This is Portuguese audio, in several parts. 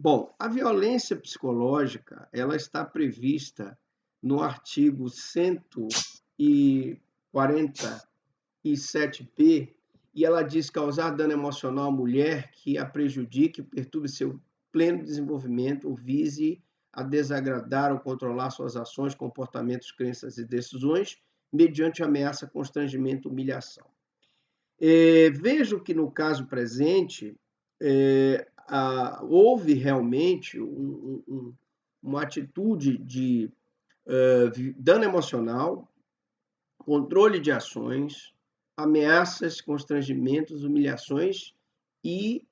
Bom, a violência psicológica, ela está prevista no artigo 147b, e ela diz causar dano emocional à mulher que a prejudique, perturbe seu pleno desenvolvimento ou vise a desagradar ou controlar suas ações, comportamentos, crenças e decisões, mediante ameaça, constrangimento, humilhação. Vejo que no caso presente, houve realmente uma atitude de dano emocional, controle de ações, ameaças, constrangimentos, humilhações e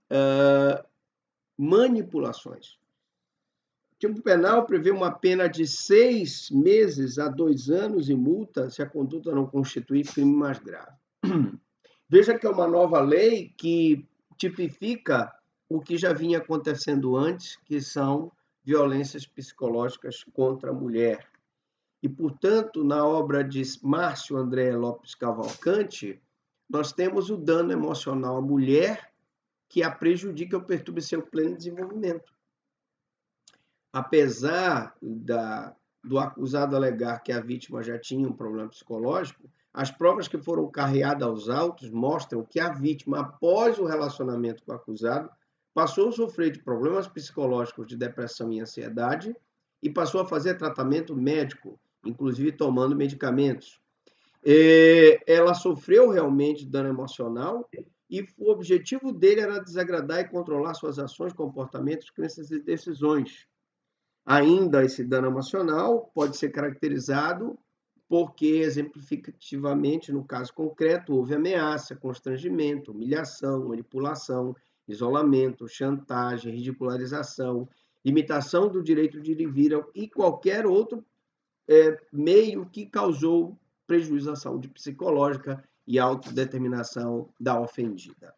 manipulações. O Tipo Penal prevê uma pena de 6 meses a 2 anos e multa se a conduta não constituir crime mais grave. Veja que é uma nova lei que tipifica o que já vinha acontecendo antes, que são violências psicológicas contra a mulher. E, portanto, na obra de Márcio André Lopes Cavalcante, nós temos o dano emocional à mulher que a prejudica ou perturba seu pleno desenvolvimento. Apesar do acusado alegar que a vítima já tinha um problema psicológico, as provas que foram carreadas aos autos mostram que a vítima, após o relacionamento com o acusado, passou a sofrer de problemas psicológicos de depressão e ansiedade e passou a fazer tratamento médico, inclusive tomando medicamentos. Ela sofreu realmente dano emocional e o objetivo dele era desagradar e controlar suas ações, comportamentos, crenças e decisões. Ainda esse dano emocional pode ser caracterizado porque, exemplificativamente, no caso concreto, houve ameaça, constrangimento, humilhação, manipulação, isolamento, chantagem, ridicularização, limitação do direito de ir e vir e qualquer outro meio que causou prejuízo à saúde psicológica e autodeterminação da ofendida.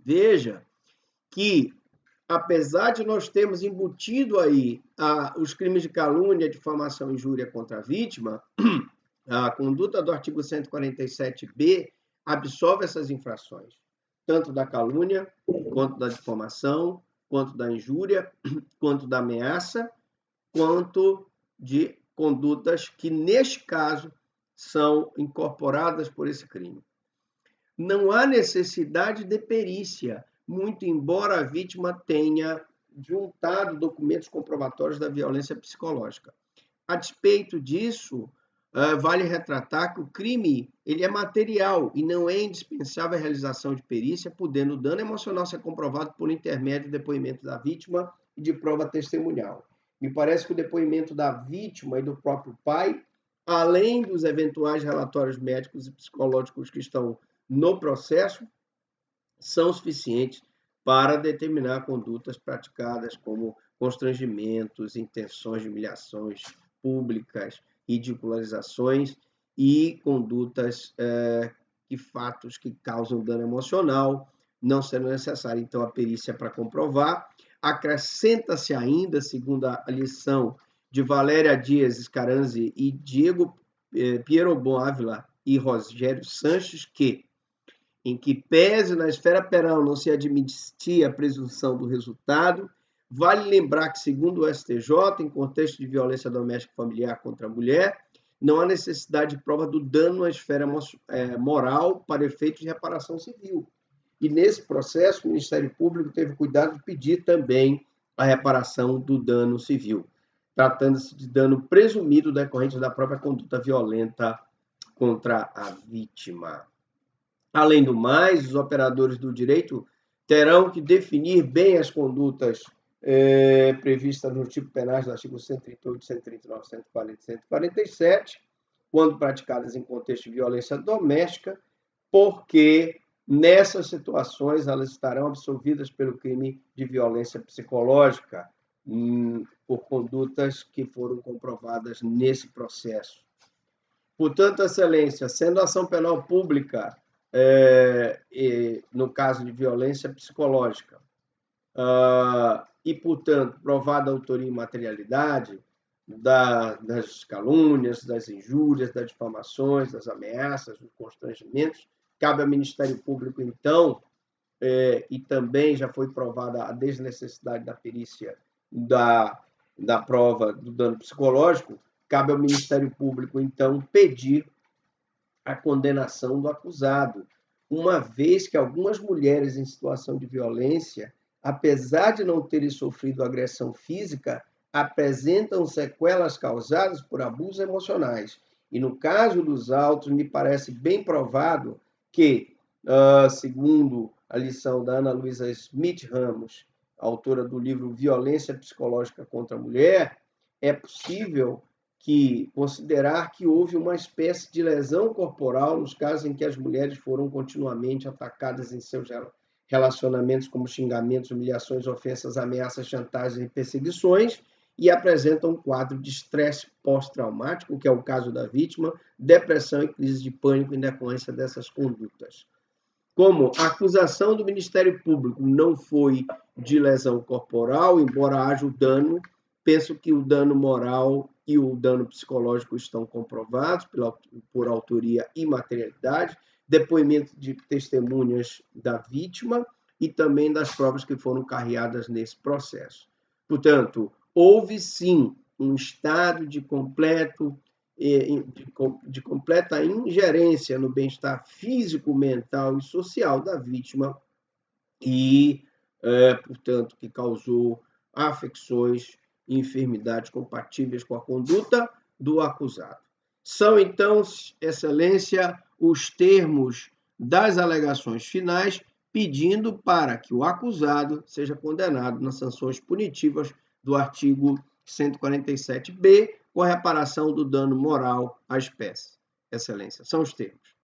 Veja que, apesar de nós termos embutido aí os crimes de calúnia, difamação e injúria contra a vítima, a conduta do artigo 147b absolve essas infrações, tanto da calúnia, quanto da difamação, quanto da injúria, quanto da ameaça, quanto de condutas que, neste caso, são incorporadas por esse crime. Não há necessidade de perícia, muito embora a vítima tenha juntado documentos comprobatórios da violência psicológica. A despeito disso, vale retratar que o crime ele é material e não é indispensável a realização de perícia, podendo o dano emocional ser comprovado por intermédio do depoimento da vítima e de prova testemunhal. Me parece que o depoimento da vítima e do próprio pai, além dos eventuais relatórios médicos e psicológicos que estão no processo, são suficientes para determinar condutas praticadas como constrangimentos, intenções de humilhações públicas, ridicularizações e condutas e fatos que causam dano emocional, não sendo necessária, então, a perícia para comprovar. Acrescenta-se ainda, segundo a lição de Valéria Dias Scaranzi e Diego Pierobon Ávila e Rogério Sanches, que em que pese na esfera penal não se admitia a presunção do resultado, vale lembrar que, segundo o STJ, em contexto de violência doméstica e familiar contra a mulher, não há necessidade de prova do dano à esfera moral para efeitos de reparação civil. E, nesse processo, o Ministério Público teve cuidado de pedir também a reparação do dano civil, tratando-se de dano presumido decorrente da própria conduta violenta contra a vítima. Além do mais, os operadores do direito terão que definir bem as condutas previstas nos tipos penais do artigo 138, 139, 140 e 147, quando praticadas em contexto de violência doméstica, porque nessas situações elas estarão absolvidas pelo crime de violência psicológica, por condutas que foram comprovadas nesse processo. Portanto, Excelência, sendo a ação penal pública, no caso de violência psicológica, e, portanto, provada a autoria e materialidade das calúnias, das injúrias, das difamações, das ameaças, dos constrangimentos, cabe ao Ministério Público, então, e também já foi provada a desnecessidade da perícia da prova do dano psicológico, cabe ao Ministério Público, então, pedir a condenação do acusado, uma vez que algumas mulheres em situação de violência, apesar de não terem sofrido agressão física, apresentam sequelas causadas por abusos emocionais. E no caso dos autos, me parece bem provado que, segundo a lição da Ana Luísa Smith Ramos, autora do livro Violência Psicológica contra a Mulher, é possível considerar que houve uma espécie de lesão corporal nos casos em que as mulheres foram continuamente atacadas em seus relacionamentos, como xingamentos, humilhações, ofensas, ameaças, chantagens e perseguições, e apresentam um quadro de estresse pós-traumático, que é o caso da vítima, depressão e crise de pânico em decorrência dessas condutas. Como a acusação do Ministério Público não foi de lesão corporal, embora haja o dano, penso que o dano moral e o dano psicológico estão comprovados por autoria e materialidade, depoimento de testemunhas da vítima e também das provas que foram carreadas nesse processo. Portanto, houve sim um estado de completa ingerência no bem-estar físico, mental e social da vítima e, portanto, que causou afecções e enfermidades compatíveis com a conduta do acusado. São, então, Excelência, os termos das alegações finais, pedindo para que o acusado seja condenado nas sanções punitivas do artigo 147b, com a reparação do dano moral à espécie. Excelência, são os termos.